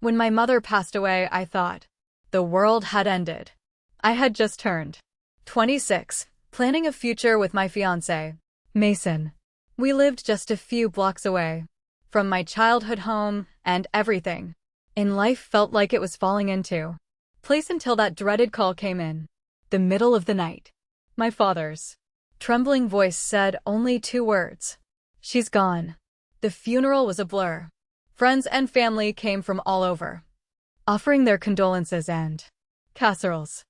When my mother passed away, I thought the world had ended. I had just turned 26, planning a future with my fiancé, Mason. We lived just a few blocks away from my childhood home, and everything in life felt like it was falling into place until that dreaded call came in the middle of the night. My father's trembling voice said only two words: "She's gone." The funeral was a blur. Friends and family came from all over, offering their condolences and casseroles.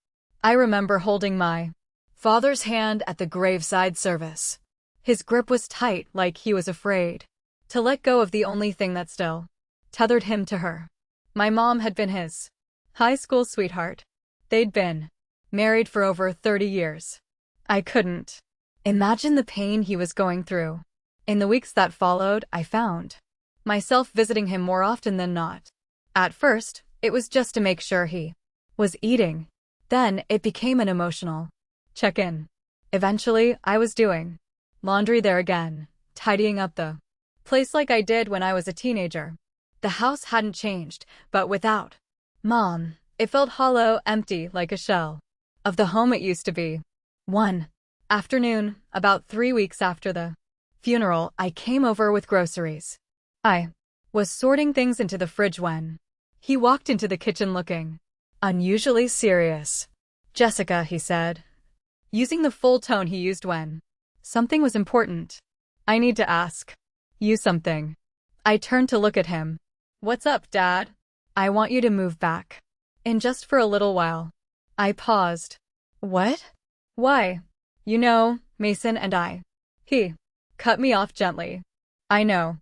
I remember holding my father's hand at the graveside service. His grip was tight, like he was afraid to let go of the only thing that still tethered him to her. My mom had been his high school sweetheart. They'd been married for over 30 years. I couldn't imagine the pain he was going through. In the weeks that followed, I found myself visiting him more often than not. At first, it was just to make sure he was eating. Then, it became an emotional check-in. Eventually, I was doing laundry there again, tidying up the place like I did when I was a teenager. The house hadn't changed, but without Mom, it felt hollow, empty, like a shell of the home it used to be. One afternoon, about 3 weeks after the funeral, I came over with groceries. I was sorting things into the fridge when he walked into the kitchen looking unusually serious. "Jessica," he said, using the full tone he used when something was important. "I need to ask you something." I turned to look at him. "What's up, Dad?" "I want you to move back in just for a little while." I paused. "What?" "Why? You know, Mason and I." He cut me off gently. I know.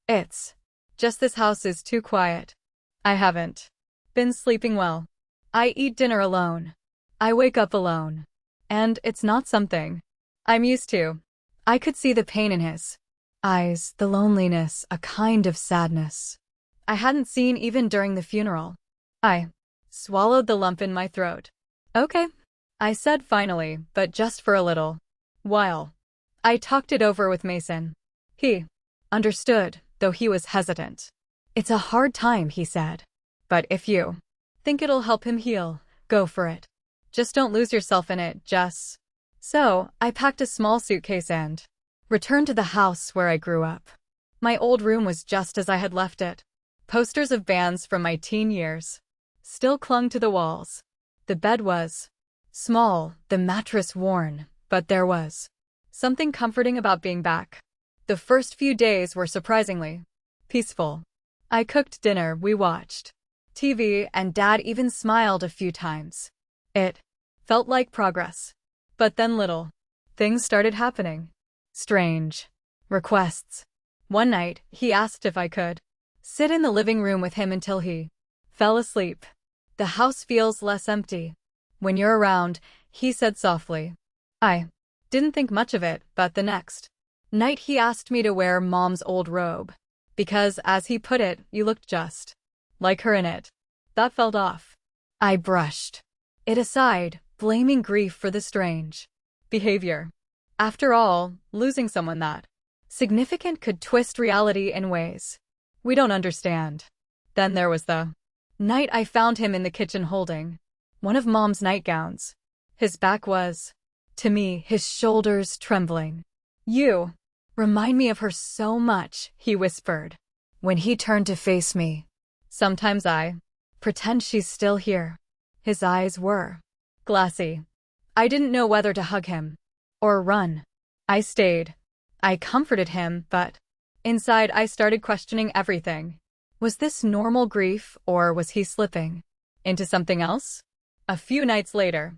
It's just this house is too quiet. I haven't been sleeping well. I eat dinner alone. I wake up alone. And it's not something I'm used to." I could see the pain in his eyes, the loneliness, a kind of sadness I hadn't seen even during the funeral. I swallowed the lump in my throat. "Okay," I said finally, "but just for a little while." I talked it over with Mason. He understood, though he was hesitant. "It's a hard time," he said. "But if you think it'll help him heal, go for it. Just don't lose yourself in it, Jess." So, I packed a small suitcase and returned to the house where I grew up. My old room was just as I had left it. Posters of bands from my teen years still clung to the walls. The bed was small, the mattress worn, but there was something comforting about being back. The first few days were surprisingly peaceful. I cooked dinner, we watched TV, and Dad even smiled a few times. It felt like progress. But then little things started happening. Strange requests. One night, he asked if I could sit in the living room with him until he fell asleep. "The house feels less empty when you're around," he said softly. I didn't think much of it, but the next night he asked me to wear Mom's old robe, because, as he put it, "you looked just like her in it." That felt off. I brushed it aside, blaming grief for the strange behavior. After all, losing someone that significant could twist reality in ways we don't understand. Then there was the night I found him in the kitchen holding one of Mom's nightgowns. His back was to me, his shoulders trembling. "You remind me of her so much," he whispered. When he turned to face me, "Sometimes I pretend she's still here." His eyes were glassy. I didn't know whether to hug him or run. I stayed. I comforted him, but inside I started questioning everything. Was this normal grief, or was he slipping into something else? A few nights later,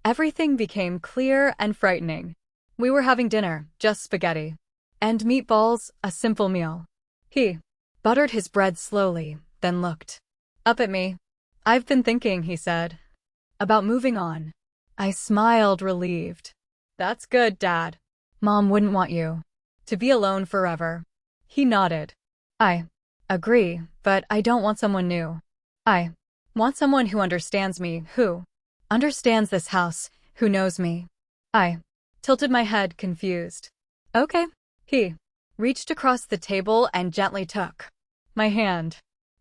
everything became clear and frightening. We were having dinner, just spaghetti and meatballs, a simple meal. He buttered his bread slowly, then looked up at me. "I've been thinking," he said, "about moving on." I smiled, relieved. "That's good, Dad. Mom wouldn't want you to be alone forever." He nodded. "I agree, but I don't want someone new. I want someone who understands me, who understands this house, who knows me." I tilted my head, confused. "Okay." He reached across the table and gently took my hand.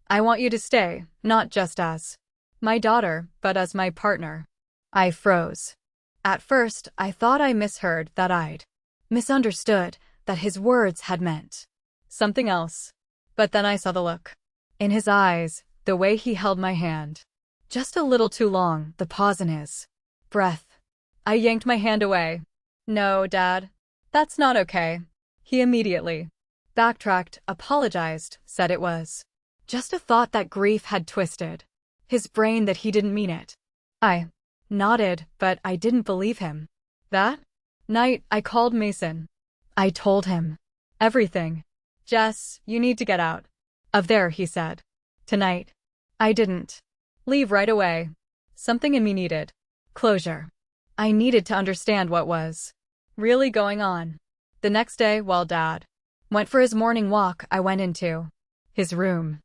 I want you to stay, not just as my daughter, but as my partner. I froze. At first, I thought I misheard, that I'd misunderstood, that his words had meant something else. But then I saw the look in his eyes, the way he held my hand. Just a little too long, the pause in his breath. I yanked my hand away. No, Dad. That's not okay. He immediately backtracked, apologized, said it was just a thought that grief had twisted his brain, that he didn't mean it. I nodded, but I didn't believe him. That night, I called Mason. I told him everything. Jess, you need to get out of there, he said. Tonight. I didn't leave right away. Something in me needed closure. I needed to understand what was really going on. The next day, while Dad went for his morning walk, I went into his room.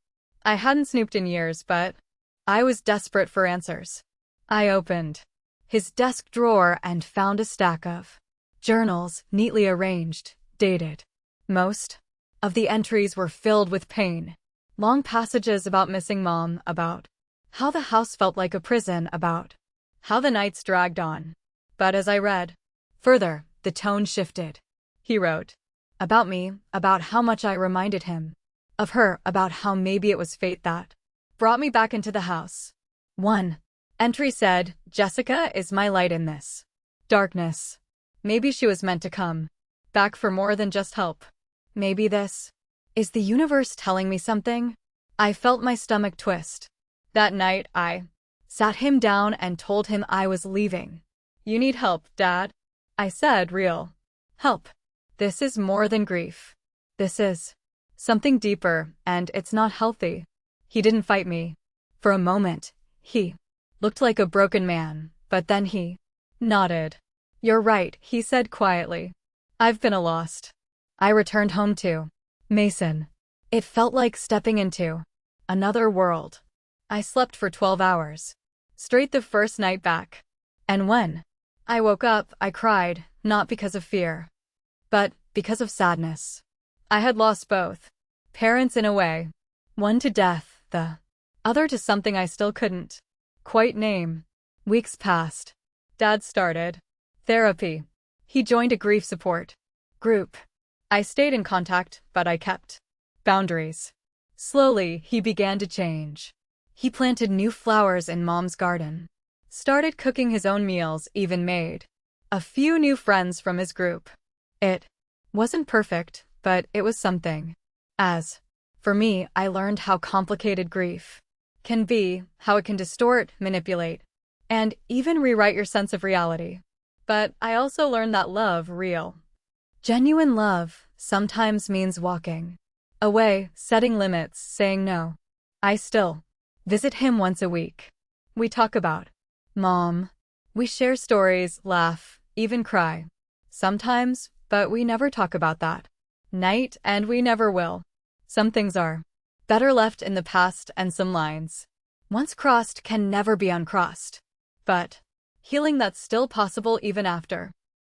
I hadn't snooped in years, but I was desperate for answers. I opened his desk drawer and found a stack of journals, neatly arranged, dated. Most of the entries were filled with pain. Long passages about missing Mom, about how the house felt like a prison, about how the nights dragged on. But as I read further, the tone shifted. He wrote about me, about how much I reminded him of her, about how maybe it was fate that brought me back into the house. One entry said, "Jessica is my light in this darkness." Maybe she was meant to come back for more than just help. Maybe this is the universe telling me something. I felt my stomach twist. That night, I sat him down and told him I was leaving. You need help, Dad. I said, real help. This is more than grief. This is something deeper, and it's not healthy. He didn't fight me. For a moment, he looked like a broken man, but then he nodded. You're right, he said quietly. I've been a lost. I returned home to Mason. It felt like stepping into another world. I slept for 12 hours straight the first night back. And when I woke up, I cried, not because of fear, but because of sadness. I had lost both parents in a way. One to death, the other to something I still couldn't quite name. Weeks passed. Dad started therapy. He joined a grief support group. I stayed in contact, but I kept boundaries. Slowly, he began to change. He planted new flowers in Mom's garden, started cooking his own meals, even made a few new friends from his group. It wasn't perfect, but it was something. As for me, I learned how complicated grief can be, how it can distort, manipulate, and even rewrite your sense of reality. But I also learned that love, real, genuine love, sometimes means walking away, setting limits, saying no. I still visit him once a week. We talk about Mom. We share stories, laugh, even cry. Sometimes, but we never talk about that night, and we never will. Some things are better left in the past, and some lines once crossed can never be uncrossed. But healing, that's still possible even after